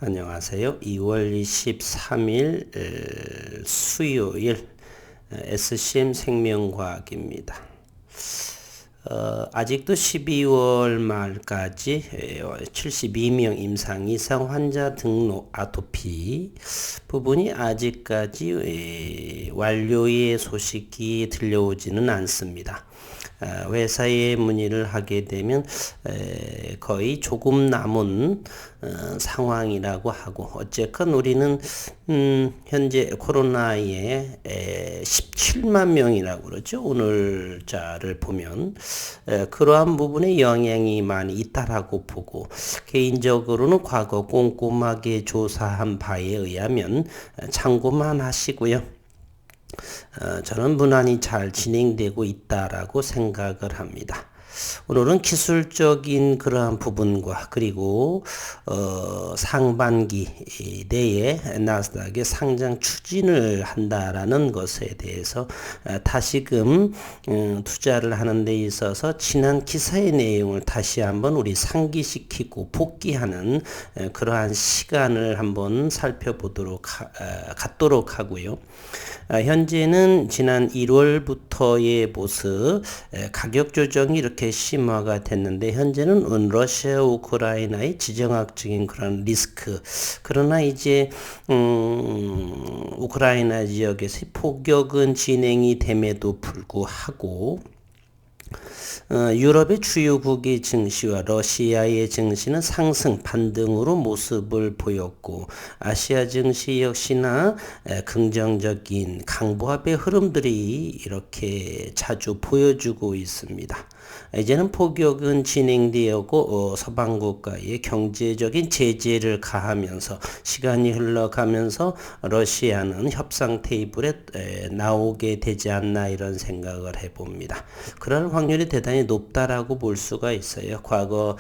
안녕하세요. 2월 23일 수요일 SCM 생명과학입니다. 아직도 12월 말까지 72명 임상 이상 환자 등록 아토피 부분이 아직까지 완료의 소식이 들려오지는 않습니다. 회사에 문의를 하게 되면 거의 조금 남은 상황이라고 하고, 어쨌건 우리는 현재 코로나에 17만 명이라고 그러죠. 오늘자를 보면 그러한 부분에 영향이 많이 있다라고 보고, 개인적으로는 과거 꼼꼼하게 조사한 바에 의하면 참고만 하시고요. 저는 무난히 잘 진행되고 있다라고 생각을 합니다. 오늘은 기술적인 그러한 부분과 그리고 상반기 내에 나스닥의 상장 추진을 한다라는 것에 대해서 다시금 투자를 하는 데 있어서 지난 기사의 내용을 다시 한번 우리 상기시키고 복귀하는 그러한 시간을 한번 살펴보도록 갖도록 하고요. 현재는 지난 1월부터의 모습, 가격 조정이 이렇게 심화가 됐는데, 현재는 러시아 우크라이나의 지정학적인 그런 리스크, 그러나 이제 우크라이나 지역에서 폭격은 진행이 됨에도 불구하고 유럽의 주요국의 증시와 러시아의 증시는 상승 반등으로 모습을 보였고, 아시아 증시 역시나 긍정적인 강보합의 흐름들이 이렇게 자주 보여주고 있습니다. 이제는 폭격은 진행되었고 서방 국가의 경제적인 제재를 가하면서 시간이 흘러가면서 러시아는 협상 테이블에 나오게 되지 않나, 이런 생각을 해봅니다. 그럴 확률이 대단히 높다라고 볼 수가 있어요. 과거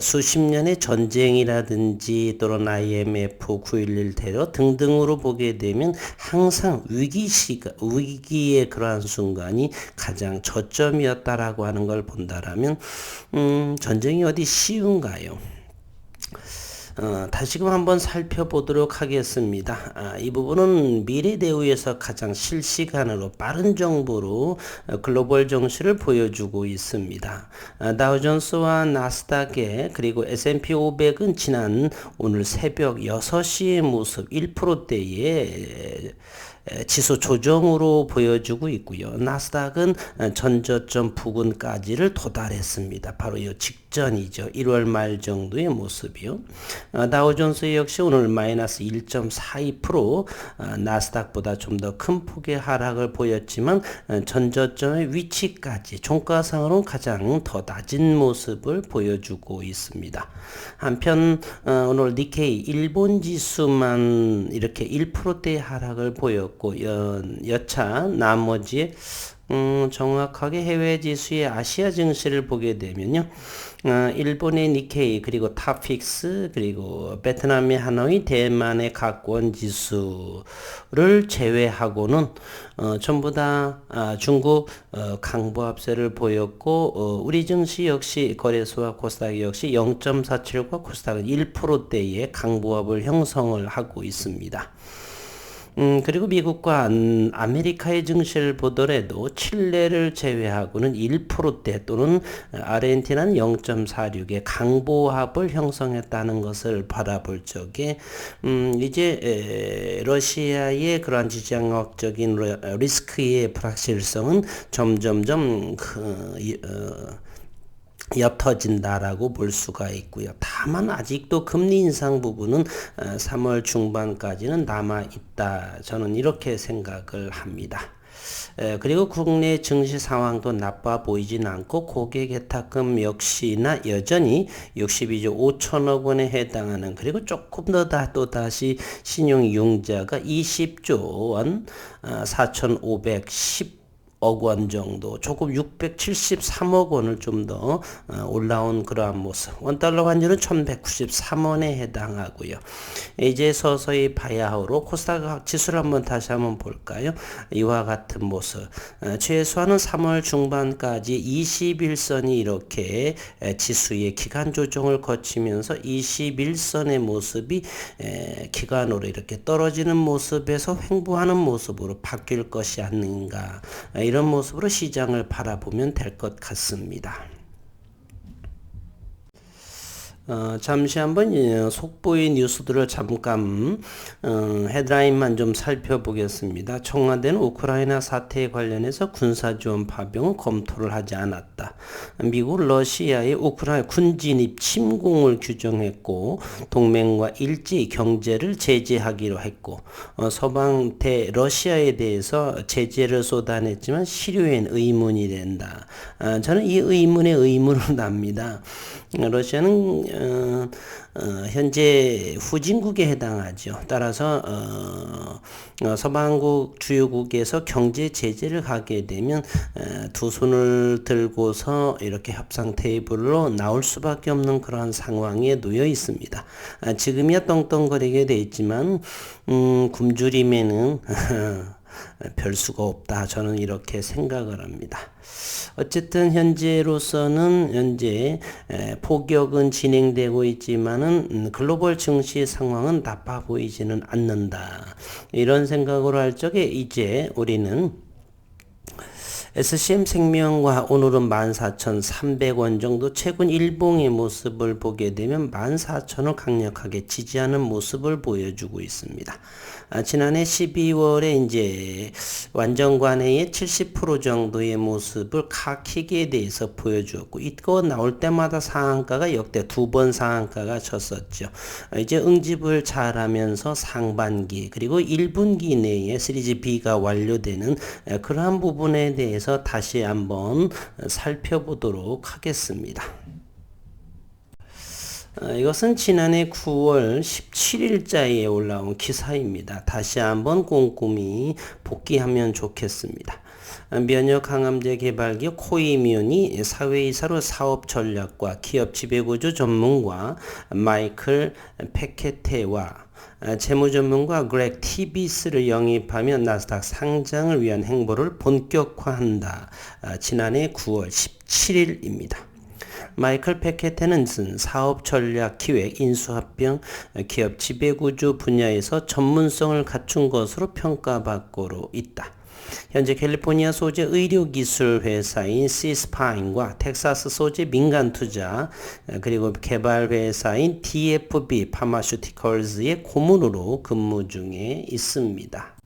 수십 년의 전쟁이라든지 또는 IMF 9.11 테러 등등으로 보게 되면 항상 위기의 그러한 순간이 가장 저점이었다라고 하는 걸 본다라면 전쟁이 어디 쉬운가요? 다시금 한번 살펴보도록 하겠습니다. 이 부분은 미래 대우에서 가장 실시간으로 빠른 정보로 글로벌 정시를 보여주고 있습니다. 다우존스와 나스닥의 그리고 S&P 500은 오늘 새벽 6시의 모습 1%대의 지수 조정으로 보여주고 있고요. 나스닥은 전저점 부근까지를 도달했습니다. 바로 이 직전이죠. 1월 말 정도의 모습이요. 다우존스 역시 오늘 마이너스 1.42%, 나스닥보다 좀 더 큰 폭의 하락을 보였지만 전저점의 위치까지 종가상으로는 가장 더 낮은 모습을 보여주고 있습니다. 한편 오늘 니케이 일본 지수만 이렇게 1%대 하락을 보였고, 여차 나머지 정확하게 해외 지수의 아시아 증시를 보게 되면요, 일본의 니케이, 그리고 탑픽스, 그리고 베트남의 하노이, 대만의 각권 지수를 제외하고는 전부 다 중국 강보합세를 보였고, 우리 증시 역시 거래소와 코스닥 역시 0.47과 코스닥은 1%대의 강보합을 형성을 하고 있습니다. 그리고 미국과 아메리카의 증시를 보더라도 칠레를 제외하고는 1%대 또는 아르헨티나는 0.46의 강보합을 형성했다는 것을 바라볼 적에 이제 러시아의 그러한 지정학적인 리스크의 불확실성은 점점점 옅어진다라고 볼 수가 있고요. 다만 아직도 금리 인상 부분은 3월 중반까지는 남아있다, 저는 이렇게 생각을 합니다. 그리고 국내 증시 상황도 나빠 보이진 않고, 고객예탁금 역시나 여전히 62조 5천억 원에 해당하는, 그리고 조금 더 또다시 신용융자가 20조 원 4,510 원 정도, 조금 673억 원을 좀 더 올라온 그러한 모습. 원달러 환율은 1193원에 해당하고요. 이제 서서히 바야흐로 코스닥 지수를 다시 한번 볼까요? 이와 같은 모습. 최소한은 3월 중반까지 21선이 이렇게 지수의 기간 조정을 거치면서 21선의 모습이 기간으로 이렇게 떨어지는 모습에서 횡보하는 모습으로 바뀔 것이 아닌가, 이런 모습으로 시장을 바라보면 될 것 같습니다. 잠시 한번 속보의 뉴스들을 잠깐 헤드라인만 좀 살펴보겠습니다. 청와대는 우크라이나 사태에 관련해서 군사지원 파병은 검토를 하지 않았다. 미국 러시아의 우크라이나 군진입 침공을 규정했고 동맹과 일제히 경제를 제재하기로 했고 서방 러시아에 대해서 제재를 쏟아냈지만 실효엔 의문이 된다. 저는 이 의문에 의문을 납니다. 러시아는 현재 후진국에 해당하죠. 따라서 서방국 주요국에서 경제 제재를 하게 되면 두 손을 들고서 이렇게 협상 테이블로 나올 수밖에 없는 그러한 상황에 놓여 있습니다. 지금이야 떵떵거리게 돼 있지만 굶주림에는 별 수가 없다. 저는 이렇게 생각을 합니다. 어쨌든 현재 폭격은 진행되고 있지만은 글로벌 증시 상황은 나빠 보이지는 않는다. 이런 생각으로 할 적에 이제 우리는 SCM생명과 오늘은 14,300원 정도 최근 일봉의 모습을 보게 되면 14,000을 강력하게 지지하는 모습을 보여주고 있습니다. 지난해 12월에 이제 완전관회의 70% 정도의 모습을 카킥에 대해서 보여주었고, 이거 나올 때마다 상한가가 역대 2번 상한가가 쳤었죠. 이제 응집을 잘하면서 상반기 그리고 1분기 내에 시리즈 B가 완료되는 그러한 부분에 대해서 다시 한번 살펴보도록 하겠습니다. 이것은 지난해 9월 17일자에 올라온 기사입니다. 다시 한번 꼼꼼히 복기하면 좋겠습니다. 면역 항암제 개발기업 코이뮨이 사회이사로 사업 전략과 기업 지배구조 전문가 마이클 페케테와 재무 전문가 그렉 티비스를 영입하며 나스닥 상장을 위한 행보를 본격화한다. 지난해 9월 17일입니다. 마이클 페케테는 사업 전략 기획, 인수합병, 기업 지배구조 분야에서 전문성을 갖춘 것으로 평가받고 있다. 현재 캘리포니아 소재 의료기술 회사인 시스파인과 텍사스 소재 민간투자 그리고 개발 회사인 DFB 파마슈티컬즈의 고문으로 근무 중에 있습니다.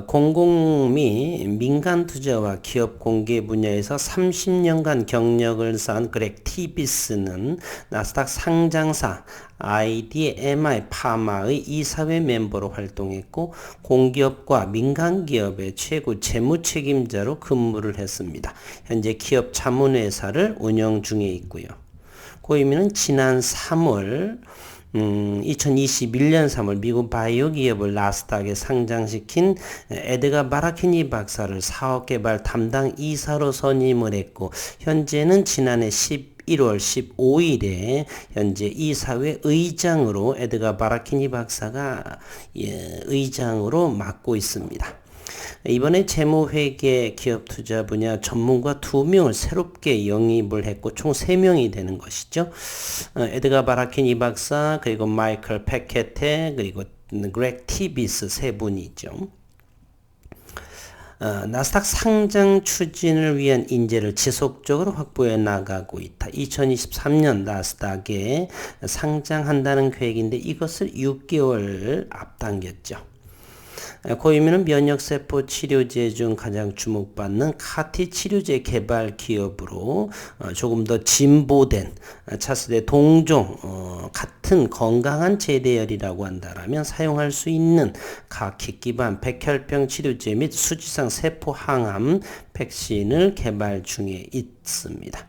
공공 및 민간 투자와 기업 공개 분야에서 30년간 경력을 쌓은 그렉 티비스는 나스닥 상장사 IDMI 파마의 이사회 멤버로 활동했고 공기업과 민간기업의 최고 재무 책임자로 근무를 했습니다. 현재 기업 자문회사를 운영 중에 있고요. 고이미는 지난 3월 2021년 3월 미국 바이오 기업을 나스닥에 상장시킨 에드가 바라키니 박사를 사업개발 담당 이사로 선임을 했고, 현재는 지난해 11월 15일에 현재 이사회 의장으로 에드가 바라키니 박사가 의장으로 맡고 있습니다. 이번에 재무회계 기업 투자 분야 전문가 2명을 새롭게 영입을 했고 총 3명이 되는 것이죠. 에드가 바라키니 박사 그리고 마이클 페케테 그리고 그렉 티비스 3분이죠. 나스닥 상장 추진을 위한 인재를 지속적으로 확보해 나가고 있다. 2023년 나스닥에 상장한다는 계획인데 이것을 6개월 앞당겼죠. 고이미는 면역세포 치료제 중 가장 주목받는 카티 치료제 개발 기업으로 조금 더 진보된 차세대 동종 같은 건강한 제대열이라고 한다면 사용할 수 있는 카키 기반 백혈병 치료제 및 수지상 세포 항암 백신을 개발 중에 있습니다.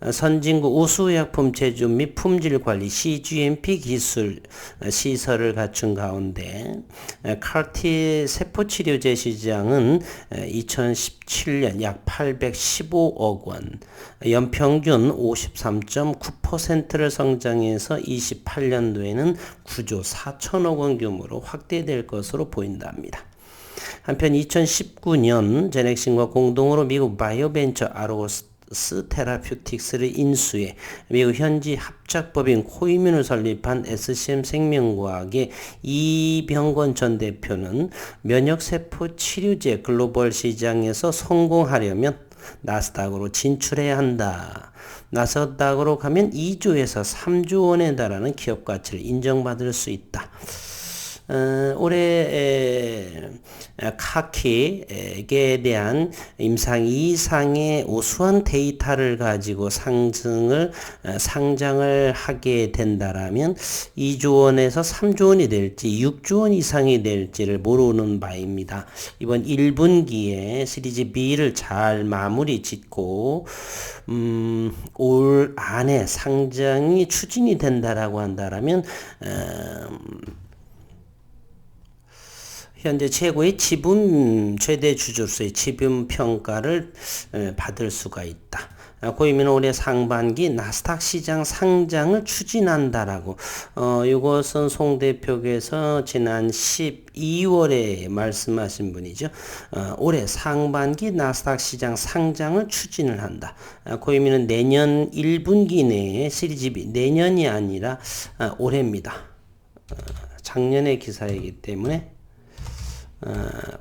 선진국 우수의약품 제조 및 품질관리 CGMP 기술 시설을 갖춘 가운데 CAR-T 세포치료제 시장은 2017년 약 815억 원, 연평균 53.9%를 성장해서 28년도에는 9조 4천억 원 규모로 확대될 것으로 보인답니다. 한편 2019년 제넥신과 공동으로 미국 바이오벤처 아로스 테라퓨틱스를 인수해 미국 현지 합작법인 코이민을 설립한 SCM 생명과학의 이병건 전 대표는 면역세포 치료제 글로벌 시장에서 성공하려면 나스닥으로 진출해야 한다. 나스닥으로 가면 2조에서 3조 원에 달하는 기업 가치를 인정받을 수 있다. 올해 카키에 대한 임상 이상의 우수한 데이터를 가지고 상장을 하게 된다라면 2조 원에서 3조 원이 될지 6조 원 이상이 될지를 모르는 바입니다. 이번 1분기에 시리즈 B를 잘 마무리 짓고 올 안에 상장이 추진이 된다라고 한다라면 현재 최고의 지분 최대 주주로서의 지분 평가를 받을 수가 있다. 고이민은 올해 상반기 나스닥 시장 상장을 추진한다라고 이것은 송 대표께서 지난 12월에 말씀하신 분이죠. 올해 상반기 나스닥 시장 상장을 추진을 한다. 고이민은 내년 1분기 내에 시리즈 B, 내년이 아니라 올해입니다. 작년의 기사이기 때문에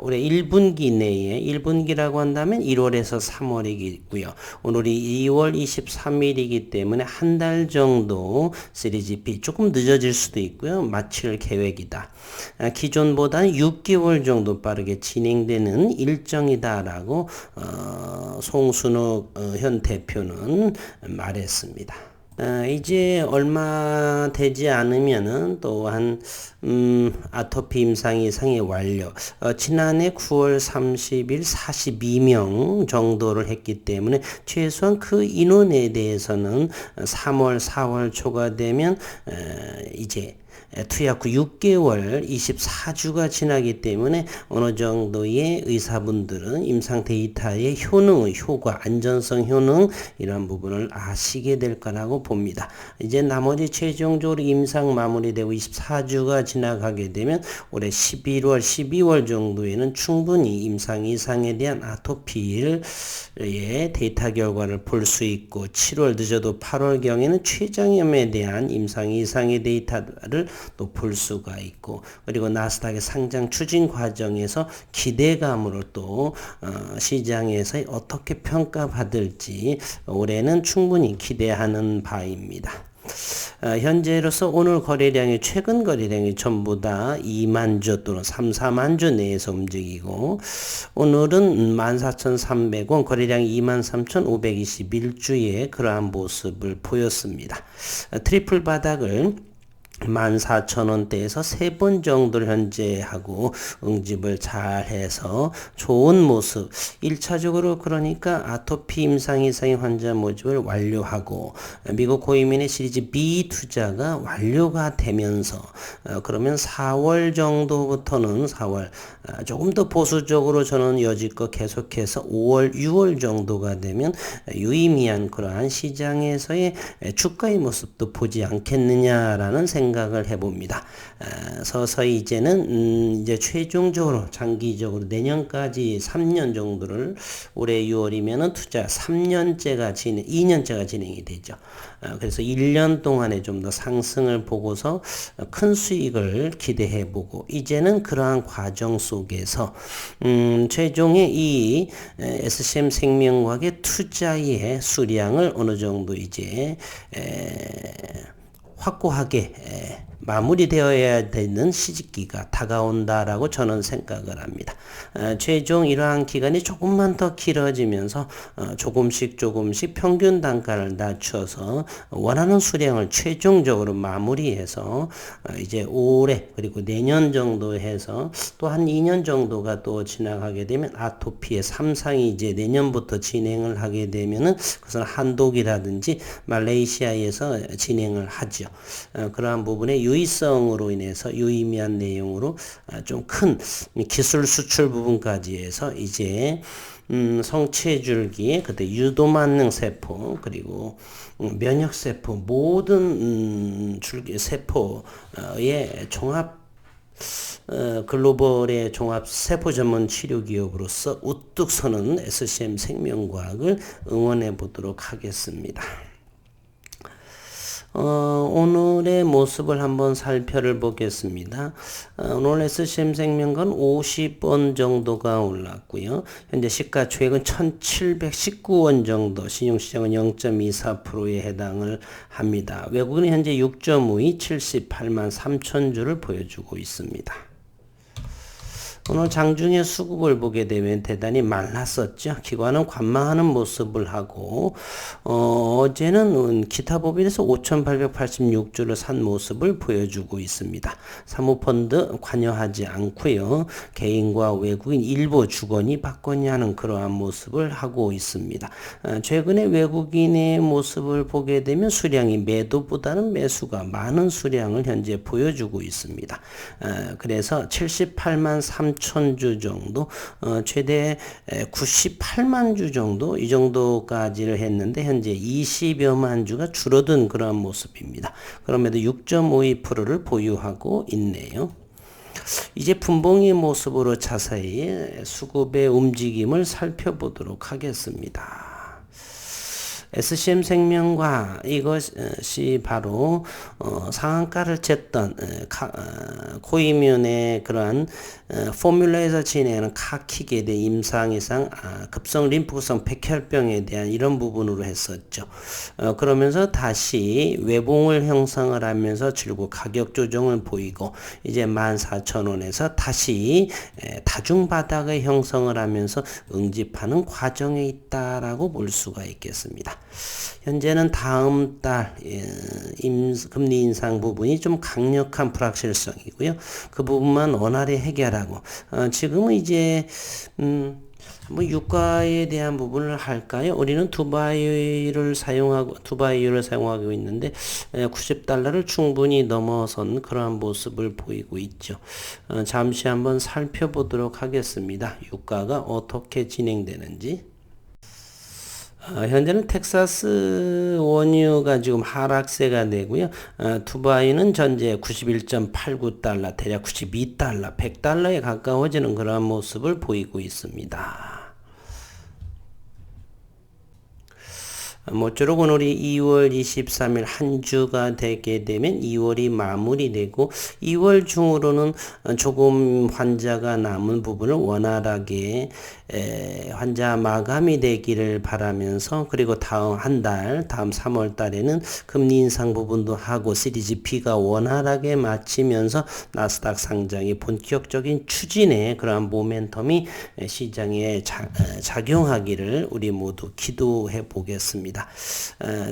올해 1분기 내에 1분기라고 한다면 1월에서 3월이고요. 오늘이 2월 23일이기 때문에 한 달 정도 시리즈 B 조금 늦어질 수도 있고요. 마칠 계획이다. 기존보다는 6개월 정도 빠르게 진행되는 일정이다라고 송순욱 현 대표는 말했습니다. 이제 얼마 되지 않으면은 또한 아토피 임상 이상의 완료. 지난해 9월 30일 42명 정도를 했기 때문에 최소한 그 인원에 대해서는 3월, 4월 초가 되면 이제 투약 후 6개월 24주가 지나기 때문에 어느 정도의 의사분들은 임상 데이터의 효능, 효과, 안전성 효능 이런 부분을 아시게 될 거라고 봅니다. 이제 나머지 최종적으로 임상 마무리되고 24주가 지나가게 되면 올해 11월, 12월 정도에는 충분히 임상 이상에 대한 아토피의 데이터 결과를 볼 수 있고 7월 늦어도 8월경에는 췌장염에 대한 임상 이상의 데이터를 또 볼 수가 있고 그리고 나스닥의 상장 추진 과정에서 기대감으로 또 시장에서 어떻게 평가받을지 올해는 충분히 기대하는 바입니다. 현재로서 오늘 거래량이 최근 거래량이 전부 다 2만 주 또는 3, 4만 주 내에서 움직이고 오늘은 14,300원 거래량이 23,521주의 그러한 모습을 보였습니다. 트리플 바닥을 14,000원대에서 3번 정도를 현재 하고 응집을 잘 해서 좋은 모습 1차적으로 그러니까 아토피 임상 이상의 환자 모집을 완료하고 미국 고이민의 시리즈 B 투자가 완료가 되면서 그러면 4월 정도부터는 4월 조금 더 보수적으로 저는 여지껏 계속해서 5월 6월 정도가 되면 유의미한 그러한 시장에서의 주가의 모습도 보지 않겠느냐라는 생각을 해봅니다. 서서히 이제는 이제 최종적으로 장기적으로 내년까지 3년 정도를 올해 6월이면은 투자 3년째가 2년째가 진행이 되죠. 그래서 1년 동안에 좀 더 상승을 보고서 큰 수익을 기대해보고 이제는 그러한 과정 속에서 최종의 이 SCM 생명과학의 투자의 수량을 어느 정도 이제 확고하게 마무리되어야 되는 시기가 다가온다라고 저는 생각을 합니다. 최종 이러한 기간이 조금만 더 길어지면서 조금씩 평균 단가를 낮춰서 원하는 수량을 최종적으로 마무리해서 이제 올해 그리고 내년 정도 해서 또 한 2년 정도가 또 지나가게 되면 아토피의 3상이 이제 내년부터 진행을 하게 되면은 그것은 한독이라든지 말레이시아에서 진행을 하죠. 그러한 부분의 유의성으로 인해서 유의미한 내용으로 좀 큰 기술 수출 부분까지 해서 이제 성체줄기, 그때 유도만능 세포, 그리고 면역 세포, 모든 줄기 세포의 종합 글로벌의 종합 세포 전문 치료 기업으로서 우뚝 서는 SCM 생명과학을 응원해 보도록 하겠습니다. 오늘의 모습을 한번 살펴보겠습니다. 오늘 SCM 생명과는 50원 정도가 올랐고요. 현재 시가총액은 1,719원 정도, 신용시장은 0.24%에 해당을 합니다. 외국은 현재 6.52, 78만 3천 주를 보여주고 있습니다. 오늘 장중에 수급을 보게 되면 대단히 말랐었죠. 기관은 관망하는 모습을 하고 어제는 기타법인에서 5,886주를 산 모습을 보여주고 있습니다. 사모펀드 관여하지 않고요. 개인과 외국인 일부 주거니 받거니 하는 그러한 모습을 하고 있습니다. 최근에 외국인의 모습을 보게 되면 수량이 매도보다는 매수가 많은 수량을 현재 보여주고 있습니다. 그래서 78만 3천 주 정도, 최대 98만 주 정도, 이 정도까지를 했는데 현재 20여만 주가 줄어든 그런 모습입니다. 그럼에도 6.52%를 보유하고 있네요. 이제 분봉의 모습으로 자세히 수급의 움직임을 살펴보도록 하겠습니다. SCM 생명과 이것이 바로 상한가를 쟀던 코이뮨의 그러한 포뮬러에서 진행하는 카키게대 임상 이상 급성 림프구성 백혈병에 대한 이런 부분으로 했었죠. 그러면서 다시 외봉을 형성을 하면서 줄고 가격 조정을 보이고 이제 14,000원에서 다시 다중 바닥을 형성을 하면서 응집하는 과정에 있다라고 볼 수가 있겠습니다. 현재는 다음 달 금리 인상 부분이 좀 강력한 불확실성이고요. 그 부분만 원활히 해결하고 지금은 이제 뭐 유가에 대한 부분을 할까요? 우리는 두바이유를 사용하고 있는데 90달러를 충분히 넘어선 그러한 모습을 보이고 있죠. 잠시 한번 살펴보도록 하겠습니다. 유가가 어떻게 진행되는지. 현재는 텍사스 원유가 지금 하락세가 되고요. 두바이는 전제 91.89달러, 대략 92달러, 100달러에 가까워지는 그런 모습을 보이고 있습니다. 모쪼록 오늘이 2월 23일 한 주가 되게 되면 2월이 마무리되고 2월 중으로는 조금 환자가 남은 부분을 원활하게 환자 마감이 되기를 바라면서 그리고 다음 한 달, 다음 3월 달에는 금리 인상 부분도 하고 시리즈 B가 원활하게 마치면서 나스닥 상장의 본격적인 추진의 그러한 모멘텀이 시장에 작용하기를 우리 모두 기도해 보겠습니다.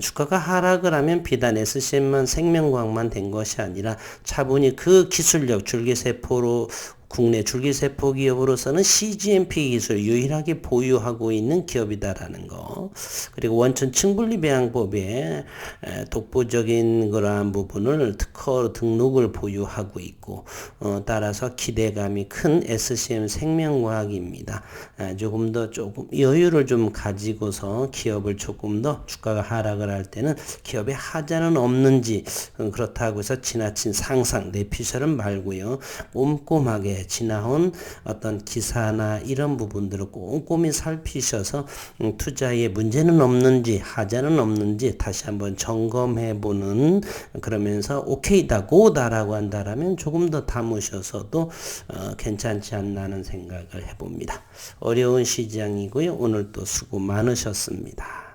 주가가 하락을 하면 비단 SCM만 생명과학만 된 것이 아니라 차분히 그 기술력 줄기세포로 국내 줄기세포 기업으로서는 CGMP 기술 유일하게 보유하고 있는 기업이다라는 거. 그리고 원천 층분리 배양법의 독보적인 그러한 부분을 특허 등록을 보유하고 있고 따라서 기대감이 큰 SCM 생명과학입니다. 조금 여유를 좀 가지고서 기업을 조금 더 주가가 하락을 할 때는 기업에 하자는 없는지 그렇다고 해서 지나친 상상 내피셜은 말고요. 꼼꼼하게 지나온 어떤 기사나 이런 부분들을 꼼꼼히 살피셔서 투자에 문제는 없는지 하자는 없는지 다시 한번 점검해보는 그러면서 오케이다 고다라고 한다라면 조금 더 담으셔서도 괜찮지 않나는 생각을 해봅니다. 어려운 시장이고요. 오늘 또 수고 많으셨습니다.